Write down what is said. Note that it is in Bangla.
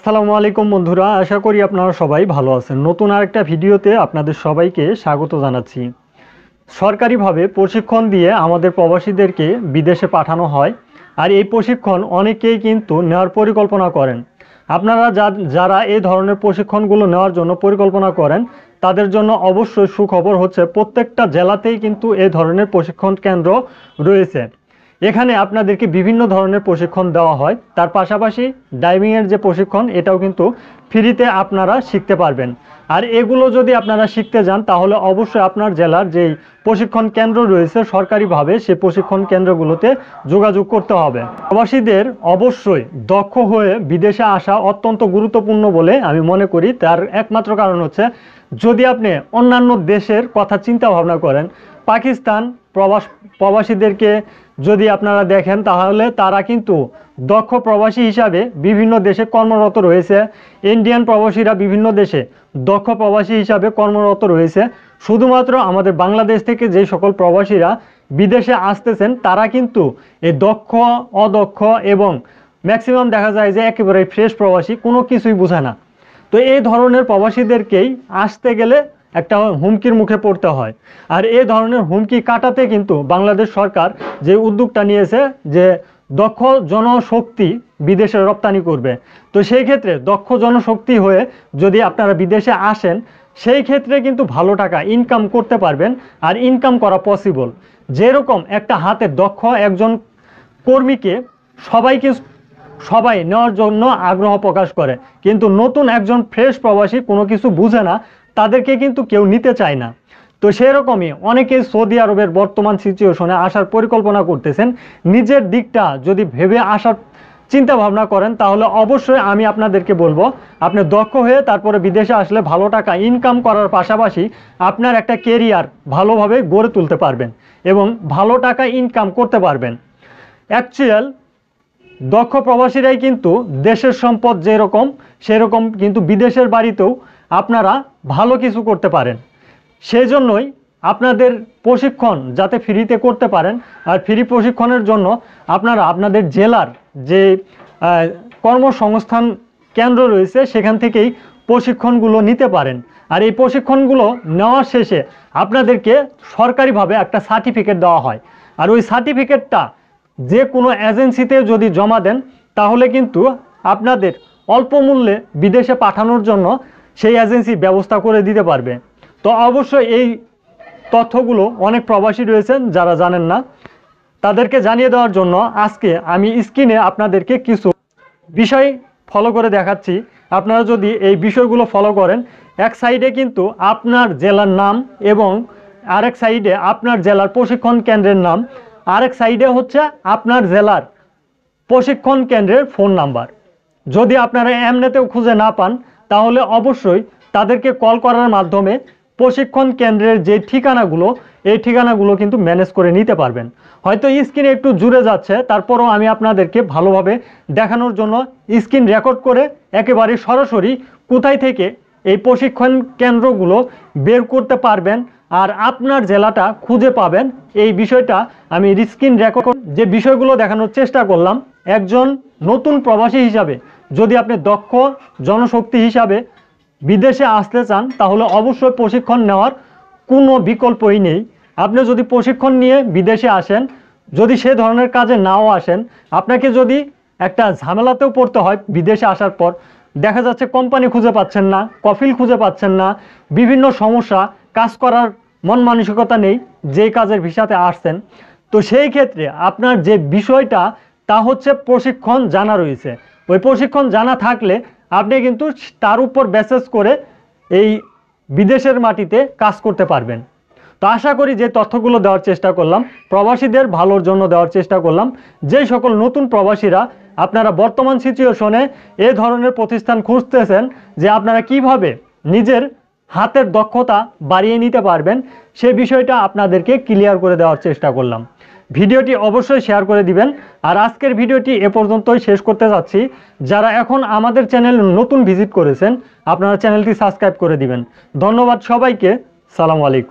আসসালামু আলাইকুম বন্ধুরা, আশা করি আপনারা সবাই ভালো আছেন। নতুন আরেকটা ভিডিওতে আপনাদের সবাইকে স্বাগত জানাচ্ছি। সরকারিভাবে প্রশিক্ষণ দিয়ে আমাদের প্রবাসীদেরকে বিদেশে পাঠানো হয়, আর এই প্রশিক্ষণ অনেকেই কিন্তু নেওয়ার পরিকল্পনা করেন। আপনারা যারা এই ধরনের প্রশিক্ষণগুলো নেওয়ার জন্য পরিকল্পনা করেন, তাদের জন্য অবশ্যই সুখবর হচ্ছে প্রত্যেকটা জেলাতেই কিন্তু এই ধরনের প্রশিক্ষণ কেন্দ্র রয়েছে। এখানে আপনাদেরকে বিভিন্ন ধরনের প্রশিক্ষণ দেওয়া হয়, তার পাশাপাশি ডাইভিংয়ের যে প্রশিক্ষণ এটাও কিন্তু ফ্রিতে আপনারা শিখতে পারবেন। আর এগুলো যদি আপনারা শিখতে যান তাহলে অবশ্যই আপনার জেলার যেই প্রশিক্ষণ কেন্দ্র রয়েছে সরকারিভাবে সেই প্রশিক্ষণ কেন্দ্রগুলোতে যোগাযোগ করতে হবে। প্রবাসীদের অবশ্যই দক্ষ হয়ে বিদেশে আসা অত্যন্ত গুরুত্বপূর্ণ বলে আমি মনে করি। তার একমাত্র কারণ হচ্ছে, যদি আপনি অন্যান্য দেশের কথা চিন্তা ভাবনা করেন, পাকিস্তান প্রবাসীদেরকে যদি আপনারা দেখেন তাহলে তারা কিন্তু দক্ষ প্রবাসী হিসাবে বিভিন্ন দেশে কর্মরত রয়েছে। ইন্ডিয়ান প্রবাসীরা বিভিন্ন দেশে দক্ষ প্রবাসী হিসাবে কর্মরত রয়েছে। শুধুমাত্র আমাদের বাংলাদেশ থেকে যে সকল প্রবাসীরা বিদেশে আসতেছেন তারা কিন্তু এই দক্ষ অদক্ষ এবং ম্যাক্সিমাম দেখা যায় যে একেবারে ফ্রেশ প্রবাসী, কোনো কিছুই বোঝে না। তো এই ধরনের প্রবাসীদেরকেই আসতে গেলে একটা হুমকির মুখে পড়তে হয়। আর এই ধরনের হুমকি কাটাতে কিন্তু বাংলাদেশ সরকার যে উদ্যোগটা নিয়েছে যে দক্ষ জনশক্তি বিদেশে রপ্তানি করবে। তো সেই ক্ষেত্রে দক্ষ জনশক্তি হয়ে যদি আপনারা বিদেশে আসেন, সেই ক্ষেত্রে কিন্তু ভালো টাকা ইনকাম করতে পারবেন। আর ইনকাম করা পসিবল। যেরকম একটা হাতে দক্ষ একজন কর্মীকে সবাই নেওয়ার জন্য আগ্রহ প্রকাশ করে, কিন্তু নতুন একজন ফ্রেশ প্রবাসী কোনো কিছু বুঝে না, তাদেরকে কিন্তু কেউ নিতে চায় না। তো সেরকমই অনেকেই সৌদি আরবের বর্তমান সিচুয়েশনে আসার পরিকল্পনা করতেছেন। নিজের দিকটা যদি ভেবে আসার চিন্তা ভাবনা করেন তাহলে অবশ্যই আমি আপনাদেরকে বলবো, আপনি দক্ষ হয়ে তারপরে বিদেশে আসলে ভালো টাকা ইনকাম করার পাশাপাশি আপনার একটা কেরিয়ার ভালোভাবে গড়ে তুলতে পারবেন এবং ভালো টাকা ইনকাম করতে পারবেন। অ্যাকচুয়াল দক্ষ প্রবাসীরাই কিন্তু দেশের সম্পদ, যেরকম সেরকম কিন্তু বিদেশের বাড়িতেও আপনারা ভালো কিছু করতে পারেন। সেই জন্যই আপনাদের প্রশিক্ষণ যাতে ফ্রিতে করতে পারেন, আর ফ্রি প্রশিক্ষণের জন্য আপনারা আপনাদের জেলার যে কর্মসংস্থান কেন্দ্র রয়েছে সেখান থেকেই প্রশিক্ষণগুলো নিতে পারেন। আর এই প্রশিক্ষণগুলো নেওয়ার শেষে আপনাদেরকে সরকারিভাবে একটা সার্টিফিকেট দেওয়া হয়। আর ওই সার্টিফিকেটটা যে কোনো এজেন্সিতে যদি জমা দেন তাহলে কিন্তু আপনাদের অল্প মূল্যে বিদেশে পাঠানোর জন্য সেই এজেন্সি ব্যবস্থা করে দিতে পারবে। তো অবশ্যই এই তথ্যগুলো অনেক প্রবাসী রয়েছেন যারা জানেন না, তাদেরকে জানিয়ে দেওয়ার জন্য আজকে আমি স্ক্রিনে আপনাদেরকে কিছু বিষয় ফলো করে দেখাচ্ছি। আপনারা যদি এই বিষয়গুলো ফলো করেন, এক সাইডে কিন্তু আপনার জেলার নাম এবং আরেক সাইডে আপনার জেলার প্রশিক্ষণ কেন্দ্রের নাম, আরেক সাইডে হচ্ছে আপনার জেলার প্রশিক্ষণ কেন্দ্রের ফোন নাম্বার। যদি আপনারা এমনিতেও খুঁজে না পান তাহলে অবশ্যই তাদেরকে কল করার মাধ্যমে প্রশিক্ষণ কেন্দ্রের যে ঠিকানাগুলো, এই ঠিকানাগুলো কিন্তু ম্যানেজ করে নিতে পারবেন। হয়তো স্ক্রিনে একটু জুড়ে যাচ্ছে, তারপরও আমি আপনাদেরকে ভালোভাবে দেখানোর জন্য স্ক্রিন রেকর্ড করে একেবারে সরাসরি কোথায় থেকে এই প্রশিক্ষণ কেন্দ্রগুলো বের করতে পারবেন আর আপনার জেলাটা খুঁজে পাবেন, এই বিষয়টা আমি স্ক্রিন রেকর্ড যে বিষয়গুলো দেখানোর চেষ্টা করলাম। একজন নতুন প্রবাসী হিসাবে যদি আপনি দক্ষ জনশক্তি হিসাবে বিদেশে আসতে চান তাহলে অবশ্যই প্রশিক্ষণ নেওয়ার কোনো বিকল্পই নেই। আপনি যদি প্রশিক্ষণ নিয়ে বিদেশে আসেন, যদি সে ধরনের কাজে নাও আসেন, আপনাকে যদি একটা ঝামেলাতেও পড়তে হয় বিদেশে আসার পর, দেখা যাচ্ছে কোম্পানি খুঁজে পাচ্ছেন না, কফিল খুঁজে পাচ্ছেন না, বিভিন্ন সমস্যা, কাজ করার মন মানসিকতা নেই যেই কাজের ভিসাতে আসছেন, তো সেই ক্ষেত্রে আপনার যে বিষয়টা তা হচ্ছে প্রশিক্ষণ জানা রয়েছে। ওই প্রশিক্ষণ জানা থাকলে আপনি কিন্তু তার উপর বেসেস করে এই বিদেশের মাটিতে কাজ করতে পারবেন। তো আশা করি যে তথ্যগুলো দেওয়ার চেষ্টা করলাম প্রবাসীদের ভালোর জন্য দেওয়ার চেষ্টা করলাম। যে সকল নতুন প্রবাসীরা আপনারা বর্তমান সিচুয়েশনে এ ধরনের প্রতিষ্ঠান খুঁজতেছেন যে আপনারা কিভাবে নিজের হাতের দক্ষতা বাড়িয়ে নিতে পারবেন, সে বিষয়টা আপনাদেরকে ক্লিয়ার করে দেওয়ার চেষ্টা করলাম। ভিডিওটি অবশ্যই শেয়ার করে দিবেন। আর আজকের ভিডিওটি এ পর্যন্তই শেষ করতে যাচ্ছি। যারা এখন আমাদের চ্যানেল নতুন ভিজিট করেছেন আপনারা চ্যানেলটি সাবস্ক্রাইব করে দিবেন। ধন্যবাদ সবাইকে। সালামু আলাইকুম।